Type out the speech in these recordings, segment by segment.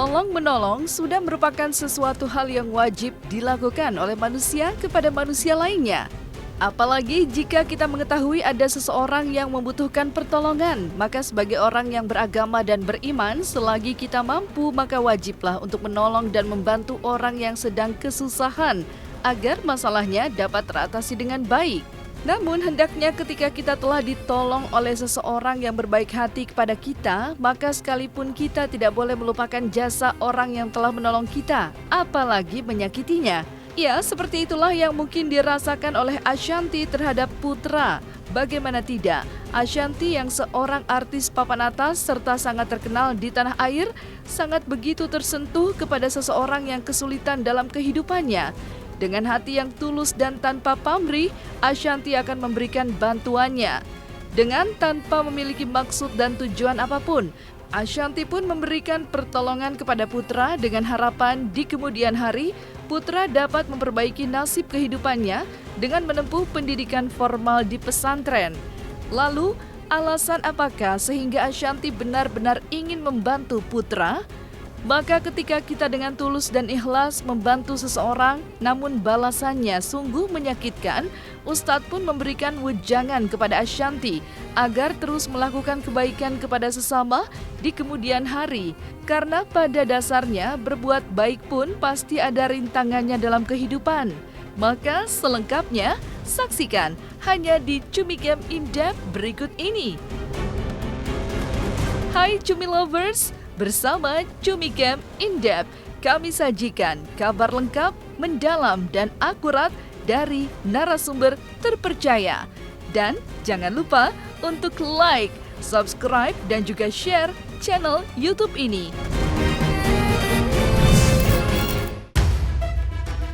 Tolong-menolong sudah merupakan sesuatu hal yang wajib dilakukan oleh manusia kepada manusia lainnya. Apalagi jika kita mengetahui ada seseorang yang membutuhkan pertolongan, maka sebagai orang yang beragama dan beriman, selagi kita mampu, maka wajiblah untuk menolong dan membantu orang yang sedang kesusahan, agar masalahnya dapat teratasi dengan baik. Namun hendaknya ketika kita telah ditolong oleh seseorang yang berbaik hati kepada kita, maka sekalipun kita tidak boleh melupakan jasa orang yang telah menolong kita, apalagi menyakitinya. Ya, seperti itulah yang mungkin dirasakan oleh Ashanti terhadap Putra. Bagaimana tidak, Ashanti yang seorang artis papan atas serta sangat terkenal di tanah air, sangat begitu tersentuh kepada seseorang yang kesulitan dalam kehidupannya. Dengan hati yang tulus dan tanpa pamrih, Ashanti akan memberikan bantuannya. Dengan tanpa memiliki maksud dan tujuan apapun, Ashanti pun memberikan pertolongan kepada Putra dengan harapan di kemudian hari, Putra dapat memperbaiki nasib kehidupannya dengan menempuh pendidikan formal di pesantren. Lalu, alasan apakah sehingga Ashanti benar-benar ingin membantu Putra? Maka ketika kita dengan tulus dan ikhlas membantu seseorang, namun balasannya sungguh menyakitkan, Ustadz pun memberikan wejangan kepada Ashanti agar terus melakukan kebaikan kepada sesama di kemudian hari. Karena pada dasarnya berbuat baik pun pasti ada rintangannya dalam kehidupan. Maka selengkapnya, saksikan hanya di Cumi Game In-Depth berikut ini. Hai Cumi Lovers! Bersama Cumi Game In-Depth, kami sajikan kabar lengkap, mendalam, dan akurat dari narasumber terpercaya. Dan jangan lupa untuk like, subscribe, dan juga share channel YouTube ini.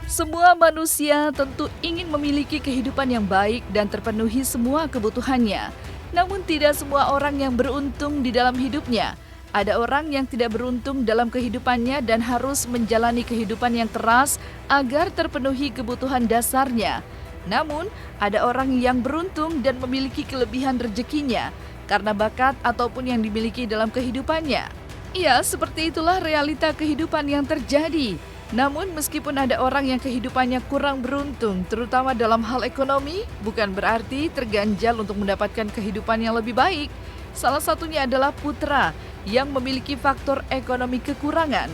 Semua manusia tentu ingin memiliki kehidupan yang baik dan terpenuhi semua kebutuhannya. Namun tidak semua orang yang beruntung di dalam hidupnya. Ada orang yang tidak beruntung dalam kehidupannya dan harus menjalani kehidupan yang keras agar terpenuhi kebutuhan dasarnya. Namun, ada orang yang beruntung dan memiliki kelebihan rezekinya karena bakat ataupun yang dimiliki dalam kehidupannya. Ya, seperti itulah realita kehidupan yang terjadi. Namun, meskipun ada orang yang kehidupannya kurang beruntung, terutama dalam hal ekonomi, bukan berarti terganjal untuk mendapatkan kehidupan yang lebih baik. Salah satunya adalah Putra yang memiliki faktor ekonomi kekurangan.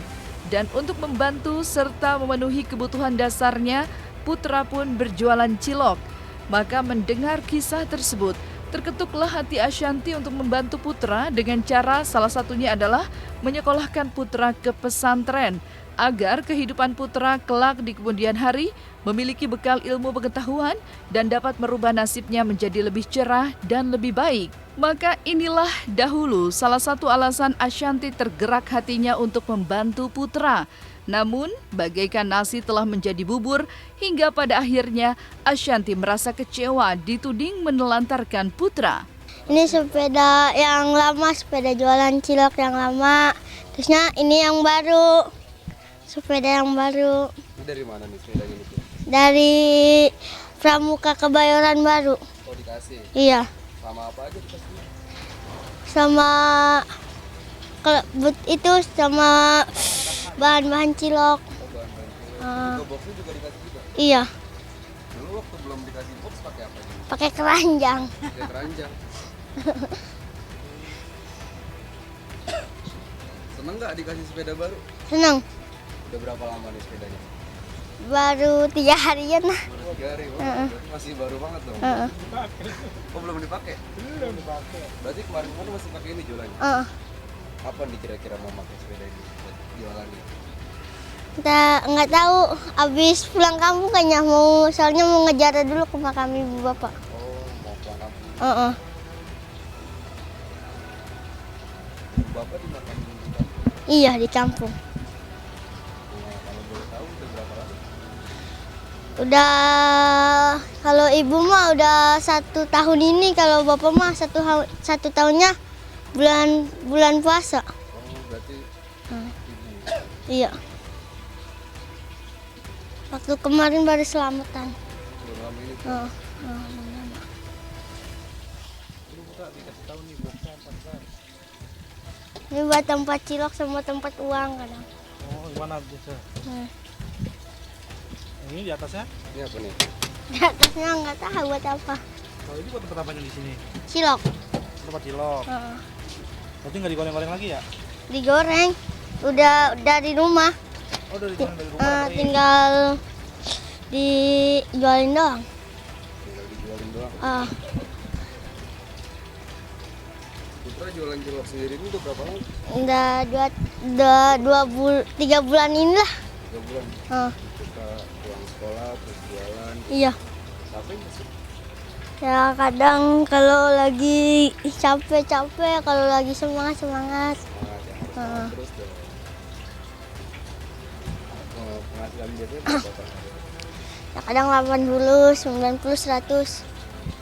Dan untuk membantu serta memenuhi kebutuhan dasarnya, Putra pun berjualan cilok. Maka mendengar kisah tersebut, terketuklah hati Ashanti untuk membantu Putra dengan cara salah satunya adalah menyekolahkan Putra ke pesantren agar kehidupan Putra kelak di kemudian hari memiliki bekal ilmu pengetahuan dan dapat merubah nasibnya menjadi lebih cerah dan lebih baik. Maka inilah dahulu salah satu alasan Ashanti tergerak hatinya untuk membantu Putra. Namun, bagaikan nasi telah menjadi bubur, hingga pada akhirnya Ashanti merasa kecewa dituding menelantarkan Putra. Ini sepeda yang lama, sepeda jualan cilok yang lama. Terusnya ini yang baru, sepeda yang baru. Ini dari mana nih sepedanya itu? Dari Pramuka Kebayoran Baru. Oh, dikasih? Iya. Sama apa aja dikasihnya? Sama itu sama bahan-bahan cilok. Oh, bahan-bahan cilok. Juga boxnya juga dikasih juga? Iya. Dulu waktu belum dikasih box pakai apa? Pakai keranjang. Pakai keranjang. Seneng nggak dikasih sepeda baru? Senang. Udah berapa lama nih sepedanya? Baru 3 harian lah. 3 hari, berarti masih baru banget dong. Oh, belum dipakai? Belum dipakai. Berarti kemarin masih pakai ini jualannya? Apa nih kira-kira mau pakai sepeda ini buat jualannya? Kita nggak tahu. Abis pulang kampung kayaknya soalnya mau ngejar dulu ke makam ibu bapak. Oh, mau pulang kampung. Ibu bapak di makam di kampung? Iya, di kampung. Kalau boleh tahu udah berapa lama? Udah, kalau ibu mah udah 1 tahun ini, kalau bapak mah satu tahunnya bulan puasa. Oh, berarti ibu. Iya. Waktu kemarin baru selamatan. Baru lama ini. Ini buka dikasih tahu nih boxnya apa kan? Ini buat tempat cilok sama tempat uang kadang. Oh, gimana bisa? Nah, Ini di atasnya? Ini apa nih? di atasnya nggak tahu buat apa. Oh, ini buat tempat apanya di sini? Cilok. Tempat cilok. Heeh. Berarti nggak digoreng-goreng lagi ya? Digoreng. Udah di rumah. Oh, dari rumah. Tinggal dijualin doang. Tinggal dijualin doang. Putra jualan cilok sendiri ini udah berapa lama? Udah 3 bulan inilah. 3 bulan. Kita pulang sekolah terus jualan. Iya. Capek nggak sih? Ya kadang kalau lagi capek, kalau lagi semangat. Semangat ya, harus terus dong. Penghasilan biasanya berapa per hari? Ya kadang 80, 90, 100.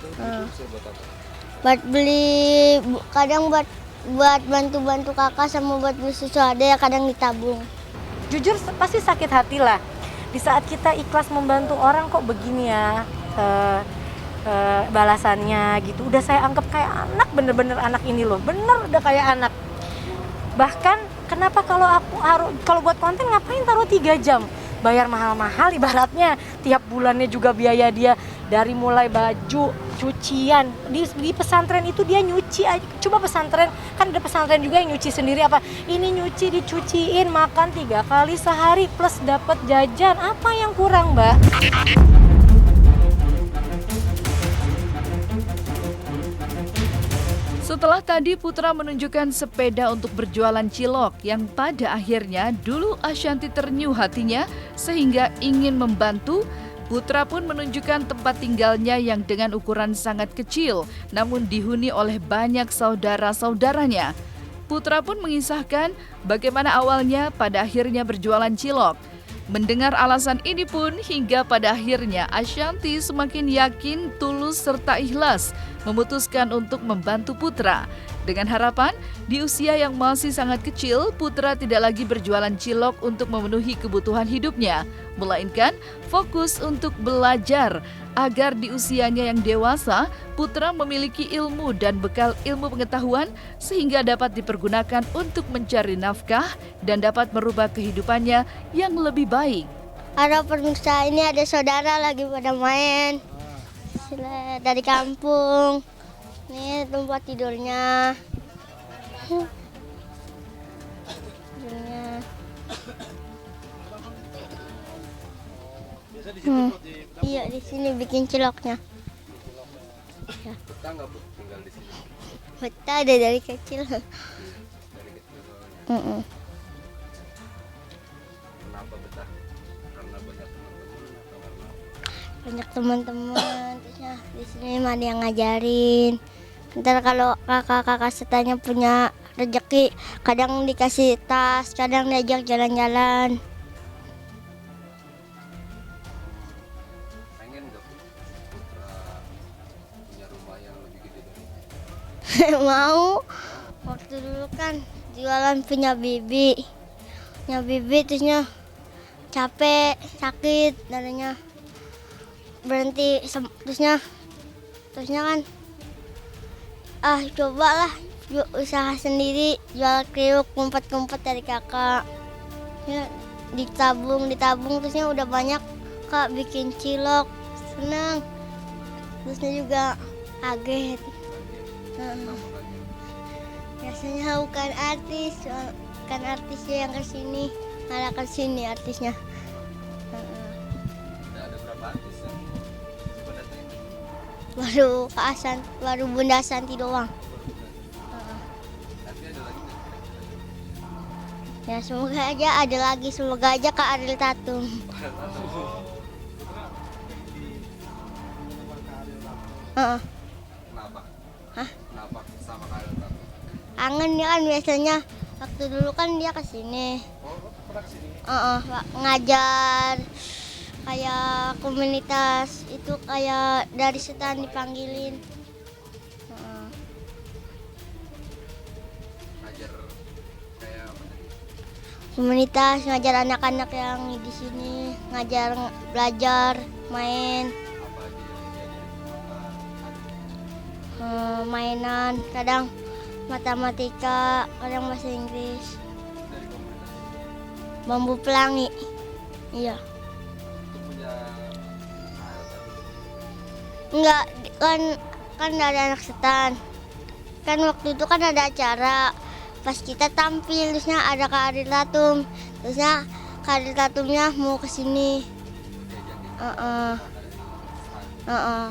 Itu buat apa? Buat beli, kadang buat bantu-bantu kakak sama buat beli susu ada ya kadang ditabung. Jujur pasti sakit hati lah. Di saat kita ikhlas membantu orang kok begini ya balasannya gitu. Udah saya anggap kayak anak, bener-bener anak ini loh. Bener udah kayak anak. Bahkan kenapa kalau buat konten ngapain taruh 3 jam? Bayar mahal-mahal ibaratnya. Tiap bulannya juga biaya dia dari mulai baju, cucian. Di pesantren itu dia nyuci aja. Coba pesantren, kan ada pesantren juga yang nyuci sendiri apa. Ini nyuci, dicuciin, makan 3 kali sehari plus dapat jajan. Apa yang kurang, Mbak? Setelah tadi Putra menunjukkan sepeda untuk berjualan cilok yang pada akhirnya dulu Ashanti ternyuh hatinya sehingga ingin membantu, Putra pun menunjukkan tempat tinggalnya yang dengan ukuran sangat kecil namun dihuni oleh banyak saudara-saudaranya. Putra pun mengisahkan bagaimana awalnya pada akhirnya berjualan cilok. Mendengar alasan ini pun hingga pada akhirnya Ashanti semakin yakin, tulus serta ikhlas memutuskan untuk membantu Putra. Dengan harapan di usia yang masih sangat kecil, Putra tidak lagi berjualan cilok untuk memenuhi kebutuhan hidupnya, melainkan fokus untuk belajar agar di usianya yang dewasa, Putra memiliki ilmu dan bekal ilmu pengetahuan sehingga dapat dipergunakan untuk mencari nafkah dan dapat merubah kehidupannya yang lebih baik. Ada pemirsa, ini ada saudara lagi pada main dari kampung. Ini tempat tidurnya. Biasa di situ di Iya, di sini bikin ciloknya. Betah nggak Bu tinggal di sini? Betah deh dari kecil. Dari kecil soalnya. Kenapa betah? Karena banyak teman-teman atau karena Banyak teman-teman, terusnya di sini mah ada yang ngajarin. Ntar kalau kakak-kakak setanya punya rezeki, kadang dikasih tas, kadang diajak jalan-jalan. pengen nggak Bu Putra punya rumah yang lebih gede dari ini? Mau. Waktu dulu kan jualan punya bibi terusnya capek, sakit dadanya, berhenti terusnya kan cobalah usaha sendiri, jual kriuk, kumpet dari kakak ya, ditabung terusnya udah banyak kak bikin cilok, senang terusnya juga kaget. Biasanya bukan artisnya yang kesini, malah kesini artisnya. Udah ada berapa artis yang pada ini? Baru Bunda Asanti doang. Nanti ada lagi nggak? Ya semoga aja ada lagi, semoga aja Kak Ariel Tatum. Heeh. Kenapa? Hah? Kenapa sama kayak Tatum? Angen ya kan biasanya waktu dulu kan dia kesini. Oh, pernah kesini? Ngajar kayak komunitas itu, kayak dari setan dipanggilin. Ngajar kayak apa tadi? Komunitas ngajar anak-anak yang di sini, ngajar belajar, main, Apa aja yang diajarin? mainan, kadang matematika, kadang bahasa Inggris. Dari komunitas Bambu pelangi. Iya. itu punya Enggak, kan ada anak setan. Kan waktu itu kan ada acara. Pas kita tampil, terusnya ada Kak Ariel Tatum. Terusnya Kak Ariel Tatumnya mau ke sini. Heeh. Heeh.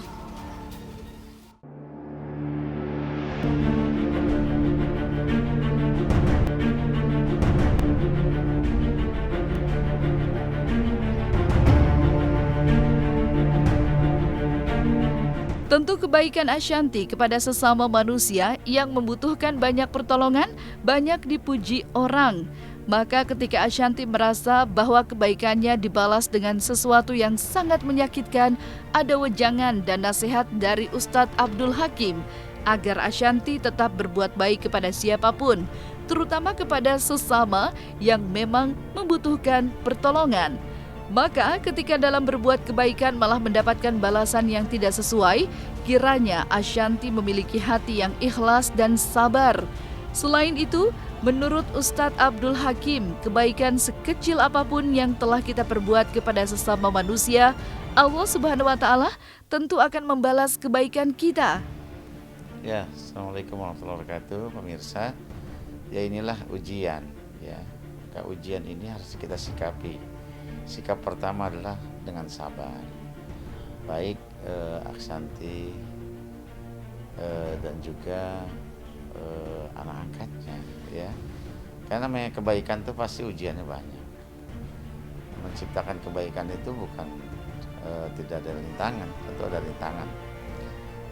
Tentu kebaikan Ashanti kepada sesama manusia yang membutuhkan banyak pertolongan banyak dipuji orang. Maka ketika Ashanti merasa bahwa kebaikannya dibalas dengan sesuatu yang sangat menyakitkan, ada wejangan dan nasihat dari Ustadz Abdul Hakim agar Ashanti tetap berbuat baik kepada siapapun, terutama kepada sesama yang memang membutuhkan pertolongan. Maka ketika dalam berbuat kebaikan malah mendapatkan balasan yang tidak sesuai, kiranya Ashanti memiliki hati yang ikhlas dan sabar. Selain itu, menurut Ustadz Abdul Hakim, kebaikan sekecil apapun yang telah kita perbuat kepada sesama manusia, Allah Subhanahu wa Ta'ala tentu akan membalas kebaikan kita. Ya, Assalamualaikum warahmatullahi wabarakatuh, pemirsa. Ya, inilah ujian. Ya, maka ujian ini harus kita sikapi. Sikap pertama adalah dengan sabar. Baik Ashanti dan juga anak angkatnya, ya. Karena namanya kebaikan itu pasti ujiannya banyak. Menciptakan kebaikan itu bukan tidak ada rintangan, tentu ada rintangan.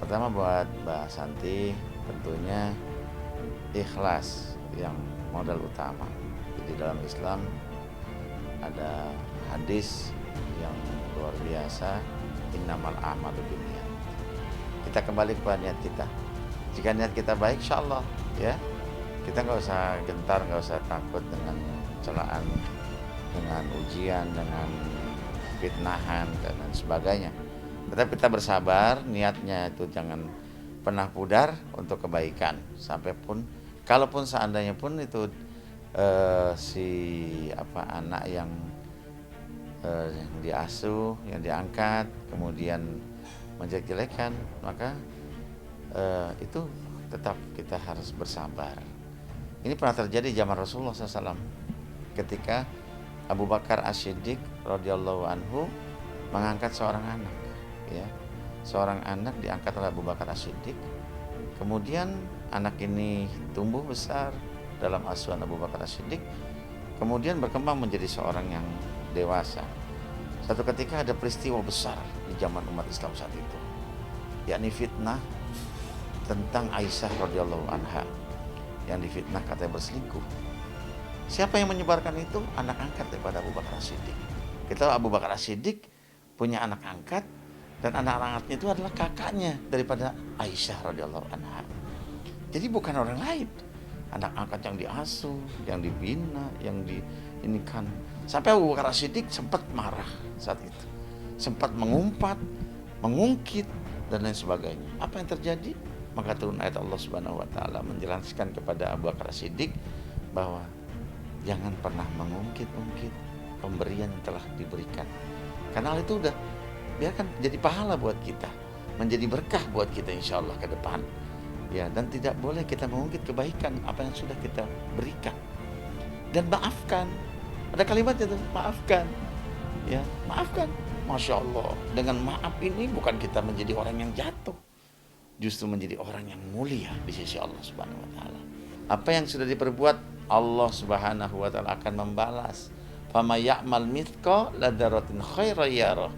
Pertama buat Mbak Ashanti tentunya ikhlas yang modal utama. Jadi dalam Islam ada hadis yang luar biasa, innamal a'malu binniyat. Kita kembali kepada niat kita. Jika niat kita baik, insyaallah, ya, kita nggak usah gentar, nggak usah takut dengan celaan, dengan ujian, dengan fitnahan dan lain sebagainya. Tetapi kita bersabar, niatnya itu jangan pernah pudar untuk kebaikan. Sampai pun, kalaupun seandainya pun itu anak yang diasuh, yang diangkat, kemudian menjelek-jelekan, maka itu tetap kita harus bersabar. Ini pernah terjadi zaman Rasulullah SAW ketika Abu Bakar As-Siddiq radhiyallahu anhu mengangkat seorang anak, ya, seorang anak diangkat oleh Abu Bakar As-Siddiq. Kemudian anak ini tumbuh besar dalam asuhan Abu Bakar As-Siddiq, kemudian berkembang menjadi seorang yang dewasa. Satu ketika ada peristiwa besar di zaman umat Islam saat itu, yakni fitnah tentang Aisyah radhiyallahu anha yang difitnah katanya berselingkuh. Siapa yang menyebarkan itu? Anak angkat daripada Abu Bakar As-Siddiq. Kita tahu Abu Bakar As-Siddiq punya anak angkat, dan anak angkatnya itu adalah kakaknya daripada Aisyah radhiyallahu anha. Jadi bukan orang lain, anak angkat yang diasuh, yang dibina, yang diinikan. Sampai Abu Bakar As-Siddiq sempat marah saat itu, sempat mengumpat, mengungkit dan lain sebagainya. Apa yang terjadi? Maka turun ayat Allah Subhanahu wa Ta'ala menjelaskan kepada Abu Bakar As-Siddiq bahwa jangan pernah mengungkit-ungkit pemberian yang telah diberikan. Karena hal itu udah biarkan jadi pahala buat kita, menjadi berkah buat kita insyaallah ke depan. Ya, dan tidak boleh kita mengungkit kebaikan apa yang sudah kita berikan. Dan maafkan. Ada kalimat itu, maafkan. Ya, maafkan. Masya Allah. Dengan maaf ini bukan kita menjadi orang yang jatuh, justru menjadi orang yang mulia di sisi Allah Subhanahu wa Ta'ala. Apa yang sudah diperbuat, Allah Subhanahu wa Ta'ala akan membalas. Fama ya'mal mithqa ladaratin khaira yarah.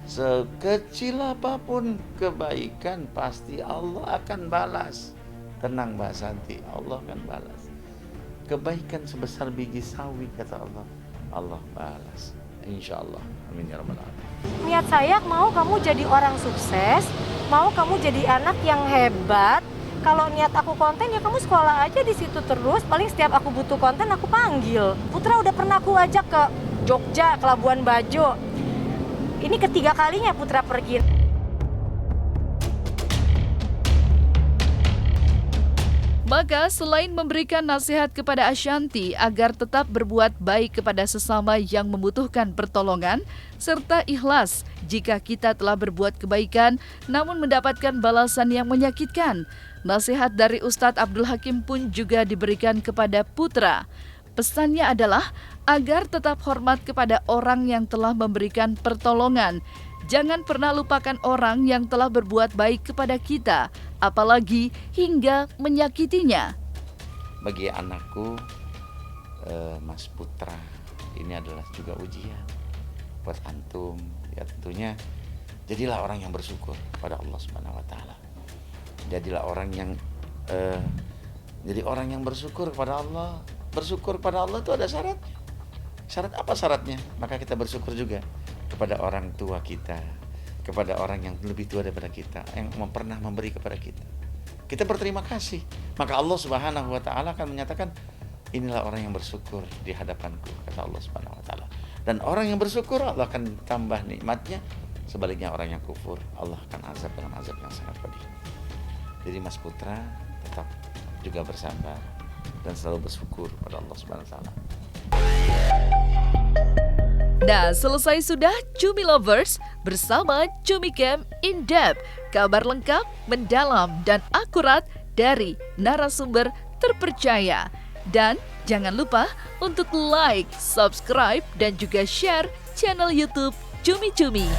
Sekecil apapun kebaikan pasti Allah akan balas. Tenang Mbak Ashanti, Allah akan balas. Kebaikan sebesar biji sawi kata Allah, Allah balas. Insyaallah. Amin ya rabbal alamin. Niat saya mau kamu jadi orang sukses, mau kamu jadi anak yang hebat. Kalau niat aku konten ya kamu sekolah aja di situ terus. Paling setiap aku butuh konten aku panggil. Putra udah pernah aku ajak ke Jogja, ke Labuan Bajo. Ini ketiga kalinya Putra pergi. Maka selain memberikan nasihat kepada Ashanti agar tetap berbuat baik kepada sesama yang membutuhkan pertolongan, serta ikhlas jika kita telah berbuat kebaikan namun mendapatkan balasan yang menyakitkan, nasihat dari Ustadz Abdul Hakim pun juga diberikan kepada putra. Pesannya adalah agar tetap hormat kepada orang yang telah memberikan pertolongan. Jangan pernah lupakan orang yang telah berbuat baik kepada kita, apalagi hingga menyakitinya. Bagi anakku, Mas Putra, ini adalah juga ujian buat antum. Ya tentunya, jadilah orang yang bersyukur pada Allah Subhanahu Wa Taala. Jadilah orang yang jadi orang yang bersyukur kepada Allah. Bersyukur pada Allah itu ada syaratnya. Syarat apa syaratnya? Maka kita bersyukur juga kepada orang tua kita, kepada orang yang lebih tua daripada kita, yang pernah memberi kepada kita. Kita berterima kasih. Maka Allah Subhanahu Wa Taala akan menyatakan, inilah orang yang bersyukur di hadapanku, kata Allah Subhanahu Wa Taala. Dan orang yang bersyukur Allah akan tambah nikmatnya. Sebaliknya orang yang kufur, Allah akan azab dengan azab yang sangat pedih. Jadi Mas Putra tetap juga bersabar dan selalu bersyukur pada Allah Subhanahu Wa Taala. Nah, selesai sudah Cumi Lovers bersama Cumi Camp In Depth. Kabar lengkap, mendalam, dan akurat dari narasumber terpercaya. Dan jangan lupa untuk like, subscribe, dan juga share channel YouTube Cumi Cumi.